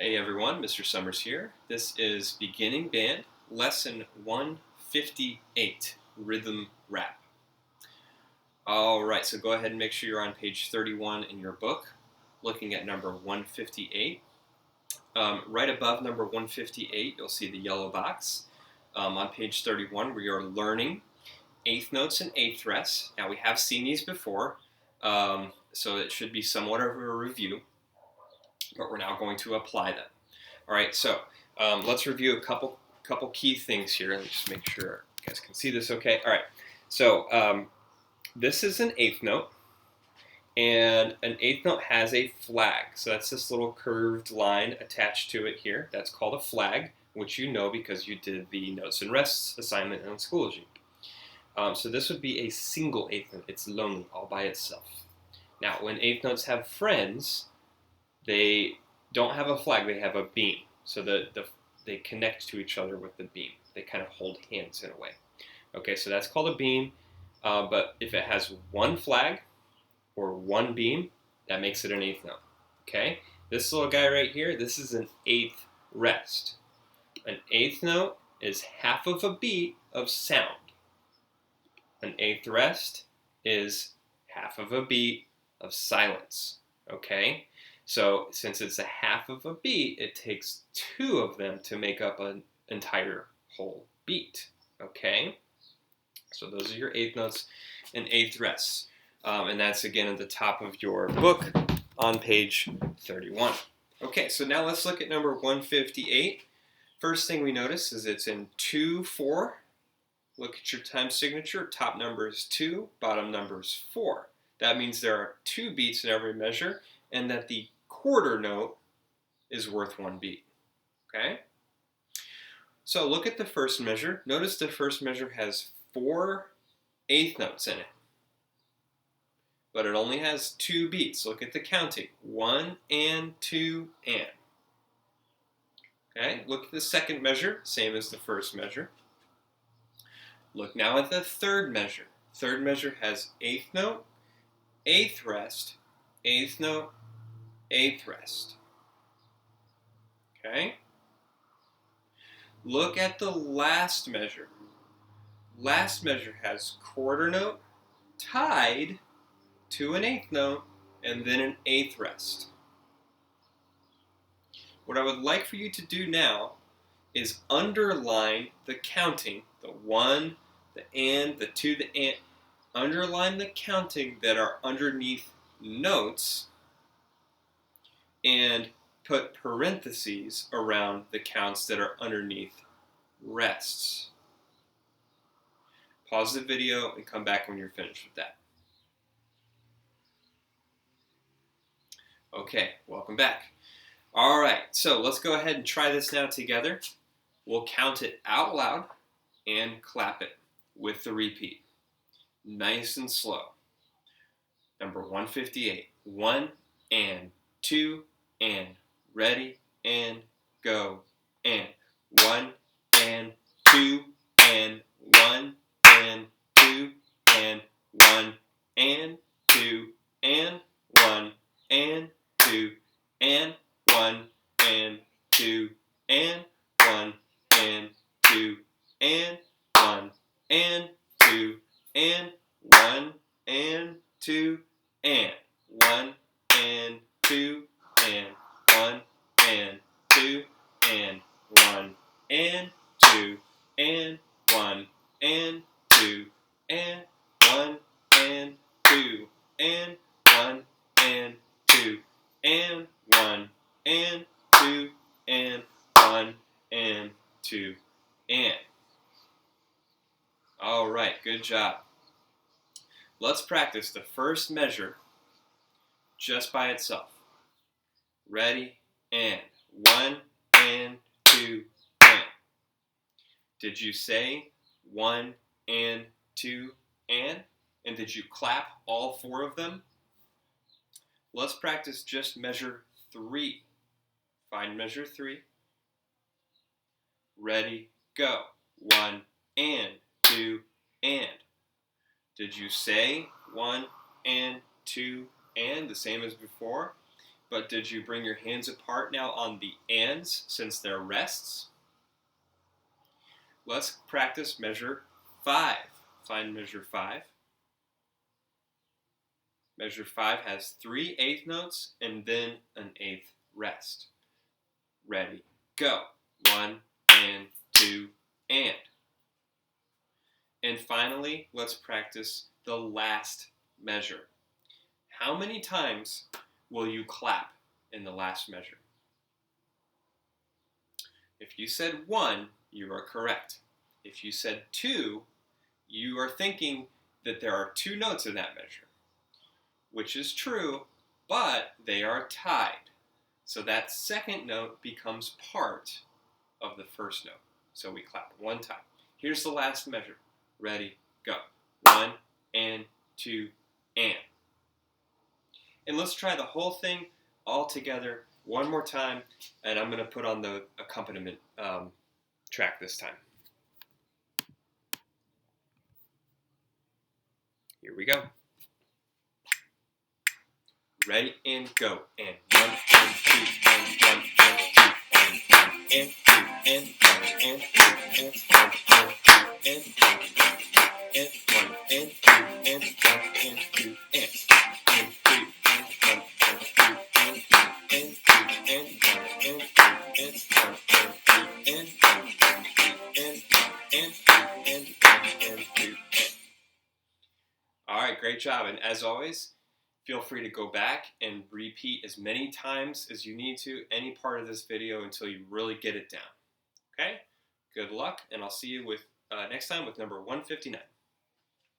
Hey everyone, Mr. Summers here. This is Beginning Band, Lesson 158, Rhythm Rap. Alright, so go ahead and make sure you're on page 31 in your book, looking at number 158. Right above number 158, you'll see the yellow box. On page 31, we are learning eighth notes and eighth rests. Now, we have seen these before, so it should be somewhat of a review, but we're now going to apply them. All right, so let's review a couple key things here. Let me just make sure you guys can see this okay. All right, so this is an eighth note, and an eighth note has a flag. So that's this little curved line attached to it here. That's called a flag, which you know because you did the notes and rests assignment on Schoology. So this would be a single eighth note. It's lonely, all by itself. Now, when eighth notes have friends, they don't have a flag, they have a beam. So they connect to each other with the beam. They kind of hold hands in a way. Okay, so that's called a beam, but if it has one flag or one beam, that makes it an eighth note. Okay, this little guy right here, this is an eighth rest. An eighth note is half of a beat of sound. An eighth rest is half of a beat of silence. Okay? So since it's a half of a beat, it takes two of them to make up an entire whole beat. Okay? So those are your eighth notes and eighth rests. And that's again at the top of your book on page 31. Okay, so now let's look at number 158. First thing we notice is it's in 2/4. Look at your time signature. Top number is 2, bottom number is 4. That means there are 2 beats in every measure, and that the quarter note is worth 1 beat. Okay? So look at the first measure. Notice the first measure has 4 eighth notes in it, but it only has 2 beats. Look at the counting. 1 and 2 and. Okay? Look at the second measure, same as the first measure. Look now at the third measure. Third measure has eighth note, eighth rest, eighth note, eighth rest. Okay? Look at the last measure. Last measure has quarter note tied to an eighth note and then an eighth rest. What I would like for you to do now is underline the counting, the 1, the and, the 2, the and. Underline the counting that are underneath notes and put parentheses around the counts that are underneath rests. Pause the video and come back when you're finished with that. Okay, welcome back. All right, so let's go ahead and try this now together. We'll count it out loud and clap it with the repeat. Nice and slow. Number 158. 1 and 2 and ready and go and 1 and 2 and 1 and 2 and 1 and 2 and 1 and 2 and 1 and 2 and 1 and 2 and 1 and 2 and 1 and 2 and 1 and 2 and 1 and 2 and 1 and 2 and 1 and 2 and 1 and 2 and 1 and 2 and 1 and 2 and 1 and 2 and. All right, good job. Let's practice the first measure just by itself. Ready and 1 and 2 and. Did you say 1 and 2 and? And did you clap all 4 of them? Let's practice just measure 3. Find measure 3. Ready, go. 1 and 2 and. Did you say 1 and 2 and the same as before? but did you bring your hands apart now on the ands since they're rests? Let's practice measure 5. Find measure 5. Measure 5 has 3 eighth notes and then an eighth rest. Ready, go. 1 and 2 and. And finally, let's practice the last measure. How many times will you clap in the last measure? If you said 1, you are correct. If you said 2, you are thinking that there are 2 notes in that measure, which is true, but they are tied. So that second note becomes part of the first note. So we clap 1 time. Here's the last measure. Ready, go. 1 and 2 and. And let's try the whole thing all together one more time, and I'm going to put on the accompaniment track this time. Here we go. Ready and go. And 1 and 2 and 1 and 2 and 1 and 2 and 1 and 2 and 1 and 2 and 1 and 2 and 1 and 2 and 3 and 1 and 2 and 2 and 2 and 1 and 2 and 1 and 2 and 1 and 2 and 1 and 2 and 2 and. All right, great job. And as always, feel free to go back and repeat as many times as you need to any part of this video until you really get it down. Okay? Good luck, and I'll see you with next time with number 159.